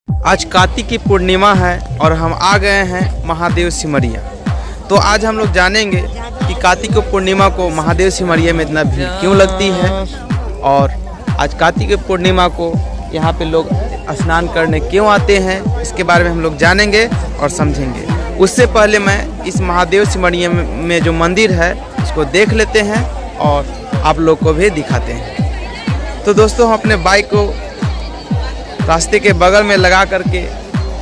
आज कार्तिक की पूर्णिमा है और हम आ गए हैं महादेव सिमरिया। तो आज हम लोग जानेंगे कि कार्तिक की पूर्णिमा को महादेव सिमरिया में इतना भीड़ क्यों लगती है और आज कार्तिक की पूर्णिमा को यहाँ पे लोग स्नान करने क्यों आते हैं, इसके बारे में हम लोग जानेंगे और समझेंगे। उससे पहले मैं इस महादेव सिमरिया में जो मंदिर है उसको देख लेते हैं और आप लोग को भी दिखाते हैं। तो दोस्तों, हम अपने बाइक को रास्ते के बगल में लगा करके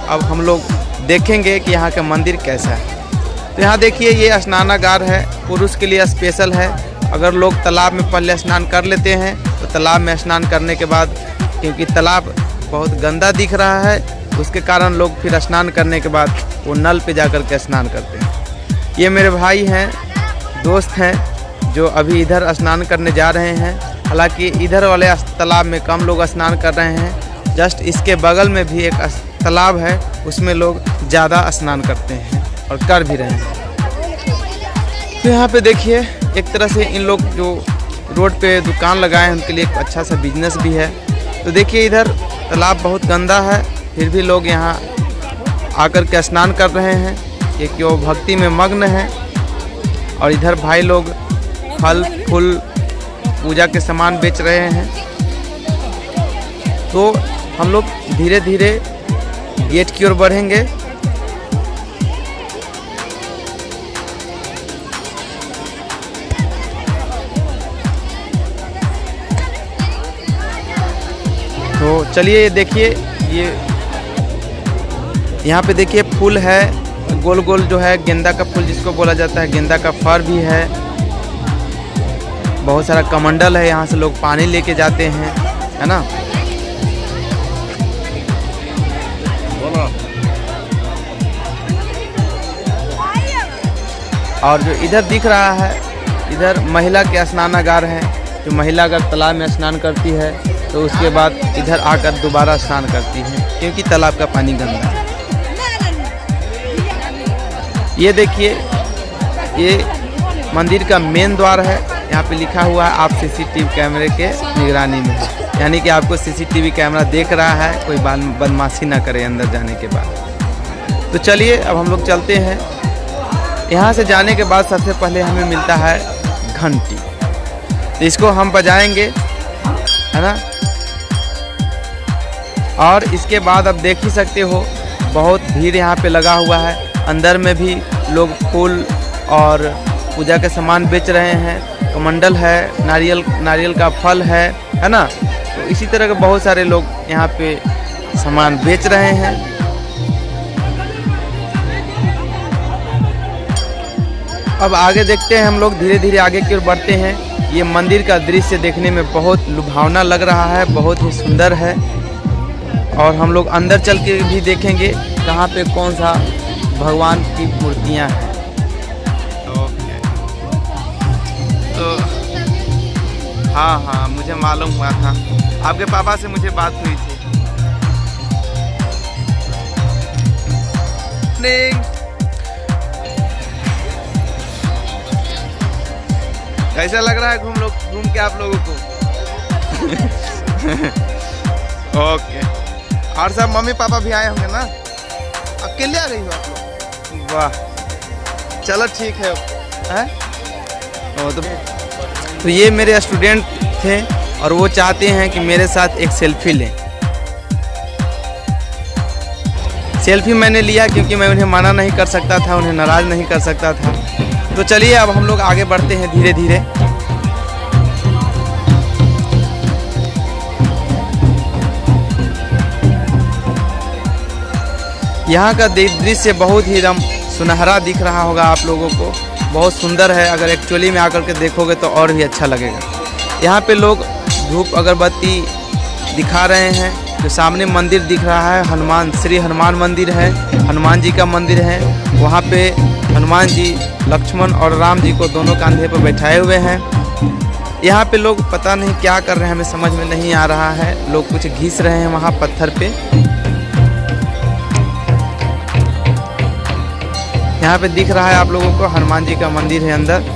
अब हम लोग देखेंगे कि यहाँ का मंदिर कैसा है। तो यहाँ देखिए, ये स्नानागार है, पुरुष के लिए स्पेशल है। अगर लोग तालाब में पहले स्नान कर लेते हैं तो तालाब में स्नान करने के बाद, क्योंकि तालाब बहुत गंदा दिख रहा है, उसके कारण लोग फिर स्नान करने के बाद वो नल पे जा कर के स्नान करते हैं। ये मेरे भाई हैं, दोस्त हैं, जो अभी इधर स्नान करने जा रहे हैं। हालांकि इधर वाले तालाब में कम लोग स्नान कर रहे हैं। जस्ट इसके बगल में भी एक तालाब है, उसमें लोग ज़्यादा स्नान करते हैं और कर भी रहे हैं। तो यहाँ पे देखिए, एक तरह से इन लोग जो रोड पे दुकान लगाए हैं उनके लिए एक अच्छा सा बिजनेस भी है। तो देखिए, इधर तालाब बहुत गंदा है, फिर भी लोग यहाँ आकर के स्नान कर रहे हैं क्योंकि वो भक्ति में मग्न है। और इधर भाई लोग फल फूल पूजा के सामान बेच रहे हैं। तो हम लोग धीरे धीरे गेट की ओर बढ़ेंगे। तो चलिए, देखिए, ये यहाँ पे देखिए फूल है, गोल गोल जो है गेंदा का फूल जिसको बोला जाता है, गेंदा का फर भी है। बहुत सारा कमंडल है, यहाँ से लोग पानी लेके जाते हैं, है ना। और जो इधर दिख रहा है, इधर महिला के स्नानागार है। जो महिला अगर तालाब में स्नान करती है तो उसके बाद इधर आकर दोबारा स्नान करती है क्योंकि तालाब का पानी गंदा है। ये देखिए, ये मंदिर का मेन द्वार है। यहाँ पे लिखा हुआ है आप सीसीटीवी कैमरे के निगरानी में, यानी कि आपको सीसीटीवी कैमरा देख रहा है, कोई बदमाशी ना करे अंदर जाने के बाद। तो चलिए, अब हम लोग चलते हैं। यहाँ से जाने के बाद सबसे पहले हमें मिलता है घंटी, तो इसको हम बजाएंगे, है ना। और इसके बाद अब देख ही सकते हो, बहुत भीड़ यहाँ पे लगा हुआ है। अंदर में भी लोग फूल और पूजा के सामान बेच रहे हैं। कमंडल है, नारियल का फल है ना। तो इसी तरह के बहुत सारे लोग यहाँ पे सामान बेच रहे हैं। अब आगे देखते हैं, हम लोग धीरे धीरे आगे की ओर बढ़ते हैं। ये मंदिर का दृश्य देखने में बहुत लुभावना लग रहा है, बहुत ही सुंदर है। और हम लोग अंदर चल के भी देखेंगे कहाँ पे कौन सा भगवान की मूर्तियाँ हैं। तो हाँ, मुझे मालूम हुआ था, आपके पापा से मुझे बात हुई थी। कैसा लग रहा है घूम के आप लोगों को? ओके। और सब मम्मी पापा भी आए होंगे ना? अकेले आ गई हो आप लोग? वाह, चलो ठीक है। तो ये मेरे स्टूडेंट थे और वो चाहते हैं कि मेरे साथ एक सेल्फी लें। सेल्फी मैंने लिया क्योंकि मैं उन्हें मना नहीं कर सकता था, उन्हें नाराज़ नहीं कर सकता था। तो चलिए, अब हम लोग आगे बढ़ते हैं धीरे धीरे। यहाँ का दृश्य बहुत ही एकदम सुनहरा दिख रहा होगा आप लोगों को, बहुत सुंदर है। अगर एक्चुअली में आकर के देखोगे तो और भी अच्छा लगेगा। यहाँ पे लोग धूप अगरबत्ती दिखा रहे हैं। जो सामने मंदिर दिख रहा है, श्री हनुमान मंदिर है, हनुमान जी का मंदिर है। वहाँ पे हनुमान जी लक्ष्मण और राम जी को दोनों कंधे पर बैठाए हुए हैं। यहाँ पे लोग पता नहीं क्या कर रहे हैं, हमें समझ में नहीं आ रहा है। लोग कुछ घिस रहे हैं वहाँ पत्थर पे। यहाँ पे दिख रहा है आप लोगों को हनुमान जी का मंदिर है अंदर।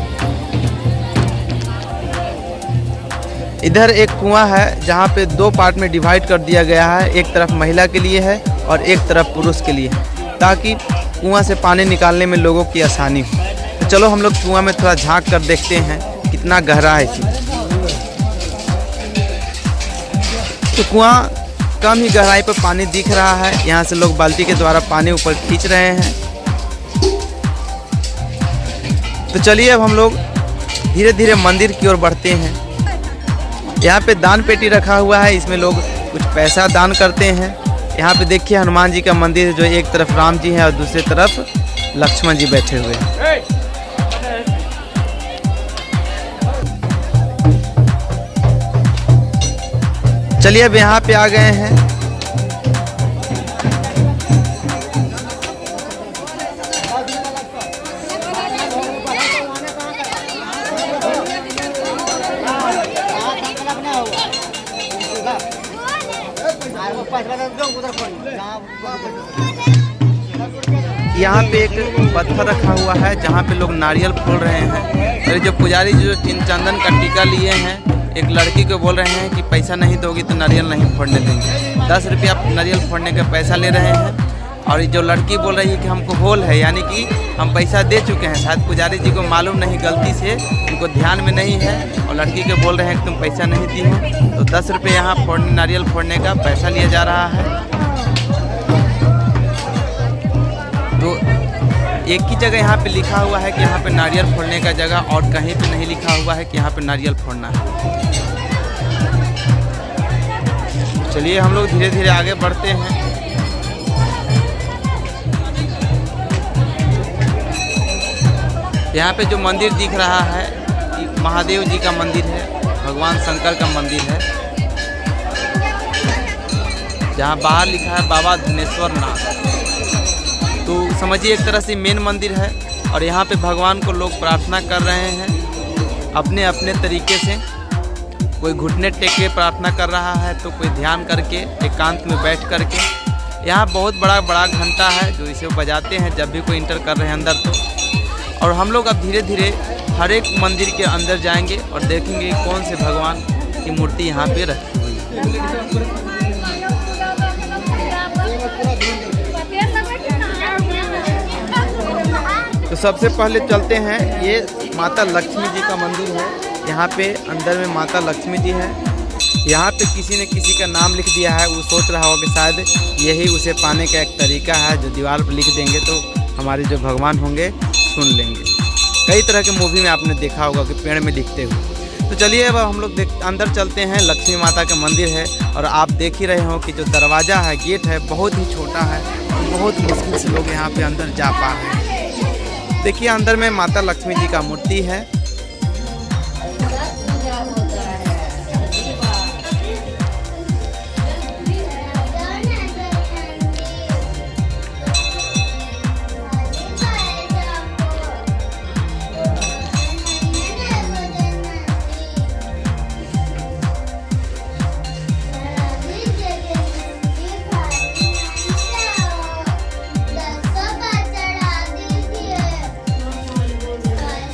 इधर एक कुआं है जहाँ पे दो पार्ट में डिवाइड कर दिया गया है। एक तरफ महिला के लिए है और एक तरफ पुरुष के लिए है, ताकि कुआं से पानी निकालने में लोगों की आसानी हो। तो चलो हम लोग कुआं में थोड़ा झांक कर देखते हैं कितना गहरा है इसमें। तो कुआं कम ही गहराई पर पानी दिख रहा है। यहाँ से लोग बाल्टी के द्वारा पानी ऊपर खींच रहे हैं। तो चलिए अब हम लोग धीरे धीरे मंदिर की ओर बढ़ते हैं। यहाँ पे दान पेटी रखा हुआ है, इसमें लोग कुछ पैसा दान करते हैं। यहाँ पे देखिए हनुमान जी का मंदिर है, जो एक तरफ राम जी हैं और दूसरी तरफ लक्ष्मण जी बैठे हुए हैं। चलिए अब यहाँ पे आ गए हैं। यहाँ पे एक पत्थर रखा हुआ है जहाँ पे लोग नारियल फोड़ रहे हैं। और जो पुजारी जो चंदन का टीका लिए हैं, एक लड़की को बोल रहे हैं कि पैसा नहीं दोगी तो नारियल नहीं फोड़ने देंगे। 10 रुपया नारियल फोड़ने का पैसा ले रहे हैं। और जो लड़की बोल रही है कि हमको होल है, यानी कि हम पैसा दे चुके हैं। शायद पुजारी जी को मालूम नहीं, गलती से उनको ध्यान में नहीं है, और लड़की के बोल रहे हैं कि तुम पैसा नहीं दी हो। तो 10 रुपये यहाँ नारियल फोड़ने का पैसा लिया जा रहा है। तो एक ही जगह यहाँ पे लिखा हुआ है कि यहाँ पे नारियल फोड़ने का जगह, और कहीं पे नहीं लिखा हुआ है कि यहाँ पे नारियल फोड़ना है। चलिए हम लोग धीरे धीरे आगे बढ़ते हैं। यहाँ पे जो मंदिर दिख रहा है, महादेव जी का मंदिर है, भगवान शंकर का मंदिर है, जहाँ बाहर लिखा है बाबा धनेश्वर नाथ। तो समझिए एक तरह से मेन मंदिर है, और यहाँ पे भगवान को लोग प्रार्थना कर रहे हैं अपने अपने तरीके से। कोई घुटने टेक के प्रार्थना कर रहा है, तो कोई ध्यान करके एकांत में बैठ करके। यहाँ बहुत बड़ा घंटा है जो इसे बजाते हैं जब भी कोई इंटर कर रहे हैं अंदर। तो और हम लोग अब धीरे धीरे हर एक मंदिर के अंदर जाएंगे और देखेंगे कौन से भगवान की मूर्ति यहाँ पे रखी हुई है। तो सबसे पहले चलते हैं, ये माता लक्ष्मी जी का मंदिर है। यहाँ पे अंदर में माता लक्ष्मी जी है। यहाँ पे किसी ने किसी का नाम लिख दिया है, वो सोच रहा होगा कि शायद यही उसे पाने का एक तरीका है, जो दीवार पर लिख देंगे तो हमारे जो भगवान होंगे सुन लेंगे। कई तरह के मूवी में आपने देखा होगा कि पेड़ में लिखते हुए। तो चलिए अब हम लोग अंदर चलते हैं। लक्ष्मी माता का मंदिर है, और आप देख ही रहे हो कि जो दरवाज़ा है, गेट है, बहुत ही छोटा है, और बहुत मुश्किल से लोग यहाँ पे अंदर जा पा रहे हैं। देखिए अंदर में माता लक्ष्मी जी का मूर्ति है।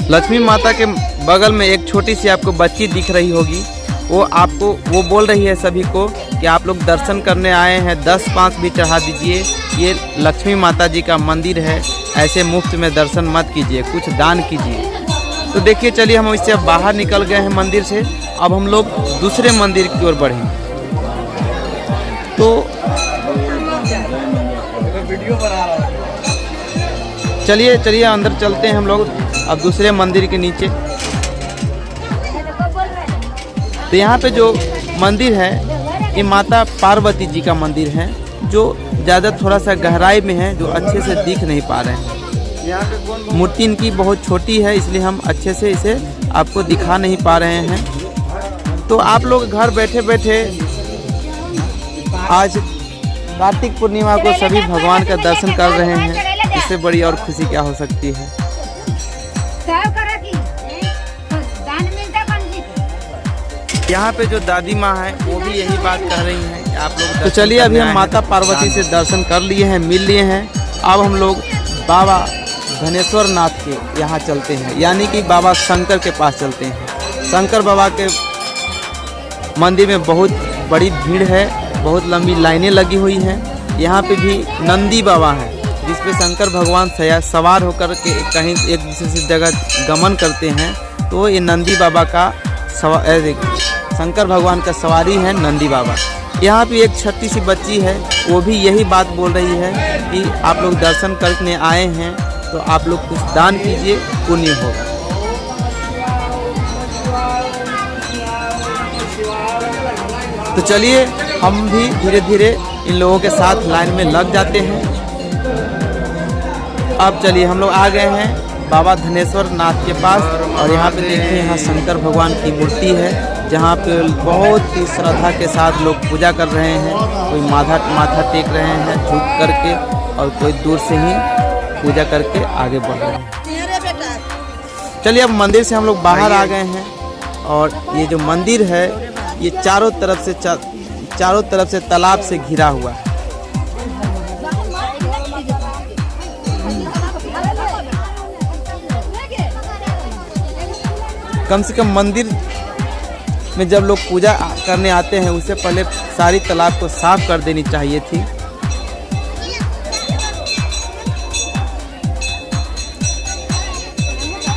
लक्ष्मी माता के बगल में एक छोटी सी आपको बच्ची दिख रही होगी, वो बोल रही है सभी को कि आप लोग दर्शन करने आए हैं, 10-5 भी चढ़ा दीजिए। ये लक्ष्मी माता जी का मंदिर है, ऐसे मुफ्त में दर्शन मत कीजिए, कुछ दान कीजिए। तो देखिए चलिए हम इससे बाहर निकल गए हैं मंदिर से। अब हम लोग दूसरे मंदिर की ओर बढ़ेंगे। तो चलिए अंदर चलते हैं हम लोग अब दूसरे मंदिर के नीचे। तो यहाँ पे जो मंदिर है, ये माता पार्वती जी का मंदिर है, जो ज़्यादा थोड़ा सा गहराई में है, जो अच्छे से दिख नहीं पा रहे हैं। यहाँ पे मूर्ति इनकी बहुत छोटी है, इसलिए हम अच्छे से इसे आपको दिखा नहीं पा रहे हैं। तो आप लोग घर बैठे बैठे आज कार्तिक पूर्णिमा को सभी भगवान का दर्शन कर रहे हैं। इससे बड़ी और खुशी क्या हो सकती है। यहाँ पे जो दादी माँ है वो भी यही बात कह रही हैं कि आप लोग। तो चलिए अभी हम माता पार्वती से दर्शन कर लिए हैं, मिल लिए हैं। अब हम लोग बाबा धनेश्वर नाथ के यहाँ चलते हैं, यानी कि बाबा शंकर के पास चलते हैं। शंकर बाबा के मंदिर में बहुत बड़ी भीड़ है, बहुत लंबी लाइनें लगी हुई हैं। यहाँ पे भी नंदी बाबा है, जिस पे शंकर भगवान सवार होकर के कहीं एक दूसरे से जगह गमन करते हैं। तो ये नंदी बाबा का शंकर भगवान का सवारी है नंदी बाबा। यहाँ पे एक छोटी सी बच्ची है, वो भी यही बात बोल रही है कि आप लोग दर्शन करने आए हैं तो आप लोग कुछ दान कीजिए, पुण्य होगा। तो चलिए हम भी धीरे धीरे इन लोगों के साथ लाइन में लग जाते हैं। अब चलिए हम लोग आ गए हैं बाबा धनेश्वर नाथ के पास, और यहाँ पे देखिए यहाँ शंकर भगवान की मूर्ति है, जहाँ पे बहुत ही श्रद्धा के साथ लोग पूजा कर रहे हैं। कोई माथा टेक रहे हैं झुक करके, और कोई दूर से ही पूजा करके आगे बढ़ रहे हैं। चलिए अब मंदिर से हम लोग बाहर आ गए हैं, और ये जो मंदिर है ये चारों तरफ से तालाब से घिरा हुआ है। कम से कम मंदिर में जब लोग पूजा करने आते हैं उससे पहले सारी तालाब को साफ कर देनी चाहिए थी।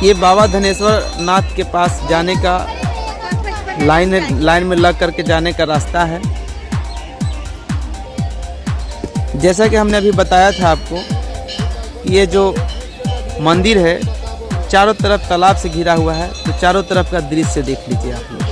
ये बाबा धनेश्वर नाथ के पास जाने का लाइन में लग करके जाने का रास्ता है। जैसा कि हमने अभी बताया था आपको, ये जो मंदिर है चारों तरफ तालाब से घिरा हुआ है। तो चारों तरफ का दृश्य देख लीजिए आप लोग।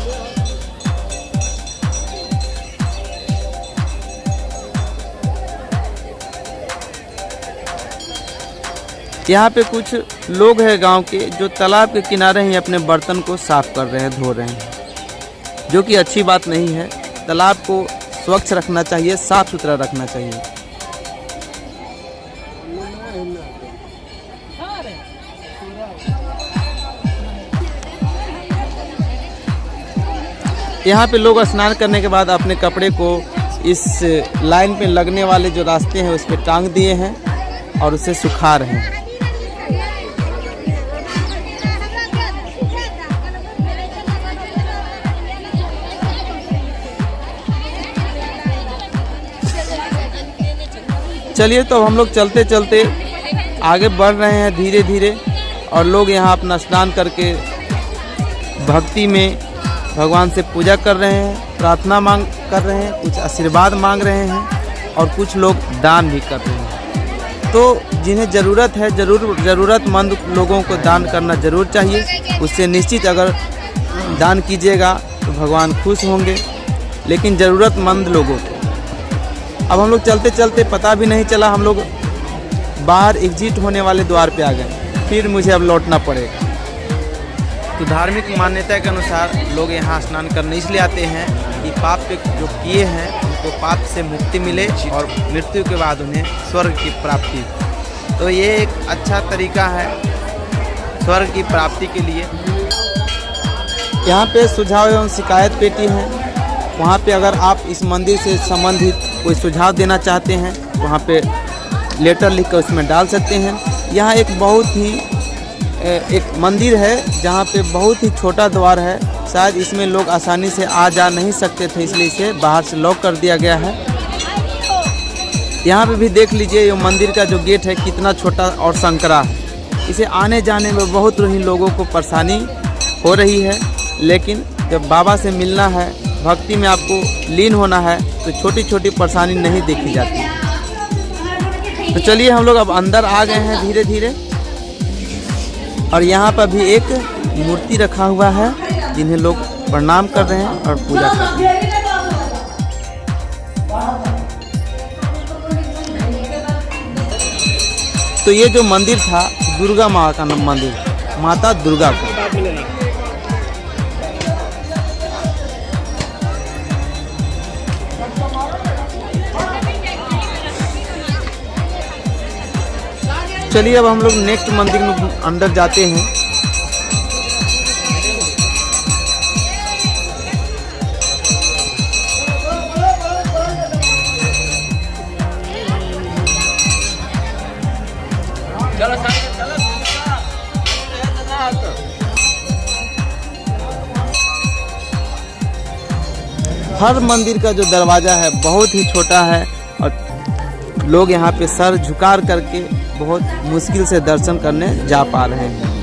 यहाँ पे कुछ लोग हैं गांव के, जो तालाब के किनारे ही अपने बर्तन को साफ कर रहे हैं, धो रहे हैं, जो कि अच्छी बात नहीं है। तालाब को स्वच्छ रखना चाहिए, साफ सुथरा रखना चाहिए। यहाँ पे लोग स्नान करने के बाद अपने कपड़े को इस लाइन पे लगने वाले जो रास्ते हैं उस पे टांग दिए हैं और उसे सुखा रहे हैं। चलिए तो हम लोग चलते चलते आगे बढ़ रहे हैं धीरे धीरे, और लोग यहाँ अपना स्नान करके भक्ति में भगवान से पूजा कर रहे हैं, प्रार्थना कर रहे हैं, कुछ आशीर्वाद मांग रहे हैं, और कुछ लोग दान भी कर रहे हैं। तो जिन्हें ज़रूरत है, ज़रूरतमंद लोगों को दान करना ज़रूर चाहिए। उससे निश्चित अगर दान कीजिएगा तो भगवान खुश होंगे, लेकिन ज़रूरतमंद लोगों को। अब हम लोग चलते चलते पता भी नहीं चला, हम लोग बाहर एग्जिट होने वाले द्वार पे आ गए। फिर मुझे अब लौटना पड़ेगा। तो धार्मिक मान्यता के अनुसार लोग यहाँ स्नान करने इसलिए आते हैं कि पाप जो किए हैं उनको पाप से मुक्ति मिले, और मृत्यु के बाद उन्हें स्वर्ग की प्राप्ति। तो ये एक अच्छा तरीका है स्वर्ग की प्राप्ति के लिए। यहाँ पे सुझाव एवं शिकायत पेटी है, वहाँ पे अगर आप इस मंदिर से संबंधित कोई सुझाव देना चाहते हैं वहाँ पे लेटर लिख कर उसमें डाल सकते हैं। यहाँ एक बहुत ही एक मंदिर है जहाँ पे बहुत ही छोटा द्वार है, शायद इसमें लोग आसानी से आ जा नहीं सकते थे, इसलिए इसे बाहर से लॉक कर दिया गया है। यहाँ पे भी देख लीजिए ये मंदिर का जो गेट है कितना छोटा और संकरा है। इसे आने जाने में बहुत ही लोगों को परेशानी हो रही है, लेकिन जब बाबा से मिलना है, भक्ति में आपको लीन होना है, तो छोटी छोटी परेशानी नहीं देखी जाती। तो चलिए हम लोग अब अंदर आ गए हैं धीरे धीरे, और यहाँ पर भी एक मूर्ति रखा हुआ है जिन्हें लोग प्रणाम कर रहे हैं और पूजा कर रहे हैं। तो ये जो मंदिर था दुर्गा माँ का मंदिर, माता दुर्गा का। चलिए अब हम लोग नेक्स्ट मंदिर में अंदर जाते हैं। हर मंदिर का जो दरवाज़ा है बहुत ही छोटा है, और लोग यहाँ पे सर झुका करके बहुत मुश्किल से दर्शन करने जा पा रहे हैं।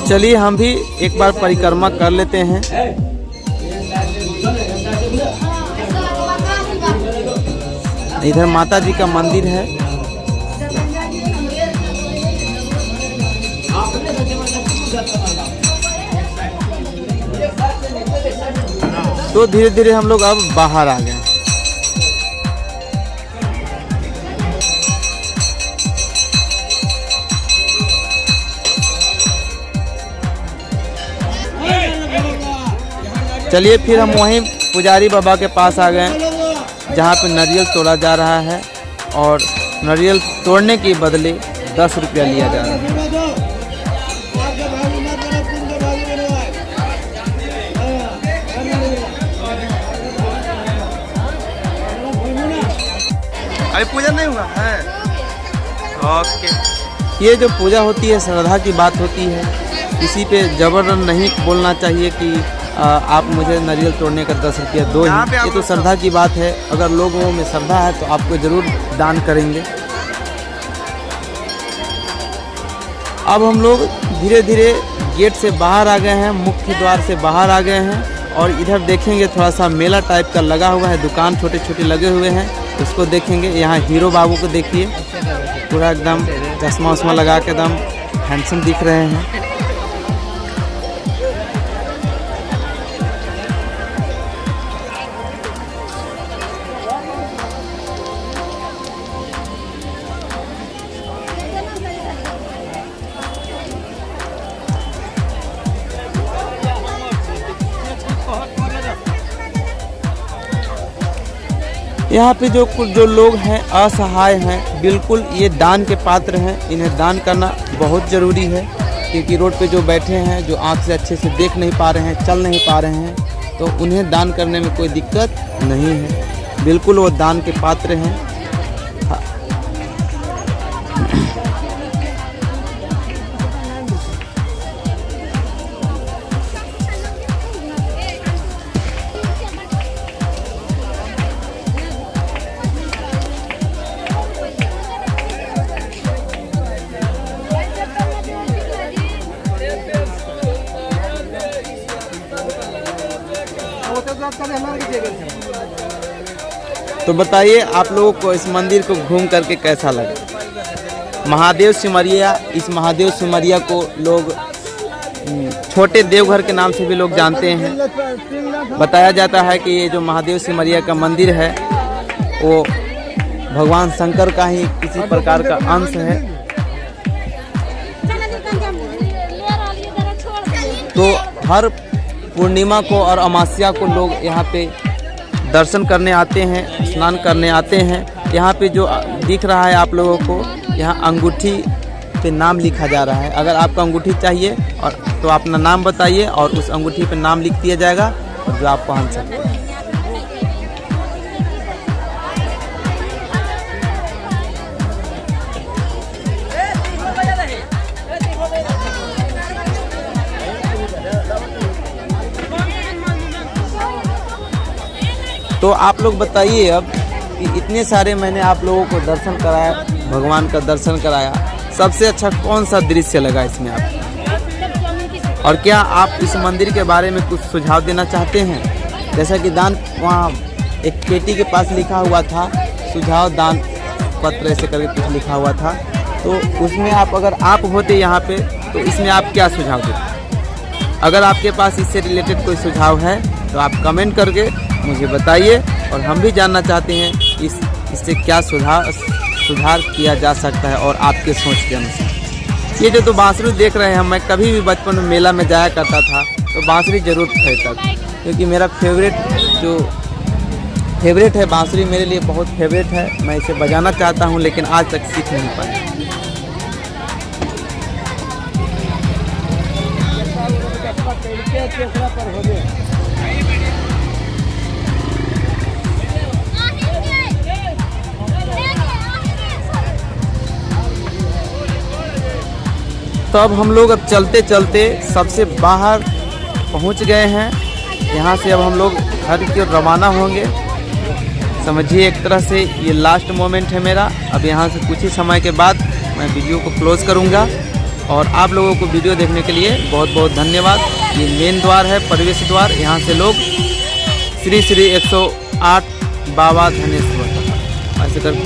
चलिए हम भी एक बार परिक्रमा कर लेते हैं। इधर माता जी का मंदिर है। तो धीरे धीरे हम लोग अब बाहर आ गए। चलिए फिर हम वहीं पुजारी बाबा के पास आ गए, जहाँ पे नारियल तोड़ा जा रहा है और नारियल तोड़ने के बदले 10 रुपया लिया जा रहा है। अभी पूजा नहीं हुआ है। ओके, ये जो पूजा होती है श्रद्धा की बात होती है, किसी पे जबर नहीं बोलना चाहिए कि आप मुझे नारियल तोड़ने का 10 रुपया दो ही। ये तो श्रद्धा की बात है। अगर लोगों में श्रद्धा है तो आपको ज़रूर दान करेंगे। अब हम लोग धीरे धीरे गेट से बाहर आ गए हैं, मुख्य द्वार से बाहर आ गए हैं और इधर देखेंगे थोड़ा सा मेला टाइप का लगा हुआ है, दुकान छोटे छोटे लगे हुए हैं, उसको देखेंगे। यहाँ हीरो बाबू को देखिए, पूरा एकदम चश्मा उश्मा लगा के एकदम हैंडसम दिख रहे हैं। यहाँ पे जो लोग हैं असहाय हैं, बिल्कुल ये दान के पात्र हैं। इन्हें दान करना बहुत ज़रूरी है, क्योंकि रोड पे जो बैठे हैं, जो आँख से अच्छे से देख नहीं पा रहे हैं, चल नहीं पा रहे हैं, तो उन्हें दान करने में कोई दिक्कत नहीं है। बिल्कुल वो दान के पात्र हैं। तो बताइए आप लोगों को इस मंदिर को घूम करके कैसा लगा। महादेव सिमरिया, इस महादेव सिमरिया को लोग छोटे देवघर के नाम से भी लोग जानते हैं। बताया जाता है कि ये जो महादेव सिमरिया का मंदिर है वो भगवान शंकर का ही किसी प्रकार का अंश है। तो हर पूर्णिमा को और अमावस्या को लोग यहाँ पे दर्शन करने आते हैं, स्नान करने आते हैं। यहाँ पे जो दिख रहा है आप लोगों को, यहाँ अंगूठी पे नाम लिखा जा रहा है। अगर आपको अंगूठी चाहिए और तो अपना नाम बताइए और उस अंगूठी पे नाम लिख दिया जाएगा और जो आप पहन सकते हैं। तो आप लोग बताइए अब कि इतने सारे मैंने आप लोगों को दर्शन कराया, भगवान का दर्शन कराया, सबसे अच्छा कौन सा दृश्य लगा इसमें आपको? और क्या आप इस मंदिर के बारे में कुछ सुझाव देना चाहते हैं? जैसा कि दान वहाँ एक पेटी के पास लिखा हुआ था, सुझाव दान पत्र ऐसे करके कुछ लिखा हुआ था, तो उसमें आप अगर आप होते यहाँ पे तो इसमें आप क्या सुझाव देते? अगर आपके पास इससे रिलेटेड कोई सुझाव है तो आप कमेंट करके मुझे बताइए और हम भी जानना चाहते हैं इससे क्या सुधार किया जा सकता है और आपके सोच के अनुसार। ये जो बांसुरी देख रहे हैं, मैं कभी भी बचपन में मेला में जाया करता था तो बांसुरी ज़रूर खरीदता था, क्योंकि मेरा फेवरेट है बांसुरी, मेरे लिए बहुत फेवरेट है। मैं इसे बजाना चाहता हूँ लेकिन आज तक सीख नहीं पाया। तो अब हम लोग अब चलते चलते सबसे बाहर पहुंच गए हैं। यहाँ से अब हम लोग घर की ओर रवाना होंगे। समझिए एक तरह से ये लास्ट मोमेंट है मेरा। अब यहाँ से कुछ ही समय के बाद मैं वीडियो को क्लोज़ करूँगा और आप लोगों को वीडियो देखने के लिए बहुत बहुत धन्यवाद। ये मेन द्वार है, प्रवेश द्वार। यहाँ से लोग श्री श्री 108 बाबा धनेश्वर ऐसे कर